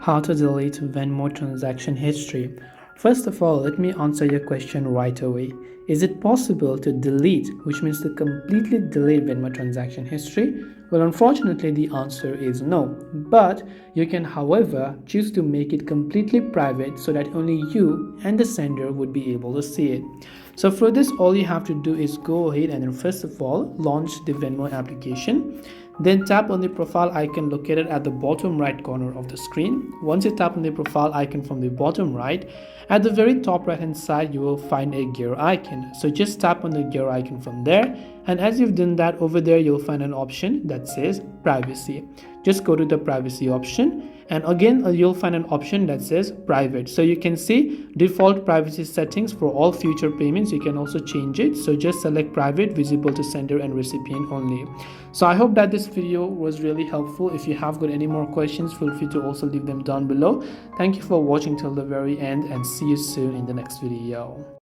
How to delete Venmo transaction history. First of all, let me answer your question right away. Is it possible to delete, which means to completely delete Venmo transaction history? Well, unfortunately, the answer is no. But you can, however, choose to make it completely private so that only you and the sender would be able to see it. So for this, all you have to do is go ahead and then first of all, launch the Venmo application. Then tap on the profile icon located at the bottom right corner of the screen. Once you tap on the profile icon from the bottom right, at the very top right hand side you will find a gear icon. So just tap on the gear icon from there, and as you've done that, over there you'll find an option that says privacy. Just go to the privacy option, and again you'll find an option that says private. So you can see default privacy settings for all future payments. You can also change it, so just select private, visible to sender and recipient only. So I hope that this video was really helpful. If you have got any more questions, feel free to also leave them down below. Thank you for watching till the very end, and see you soon in the next video.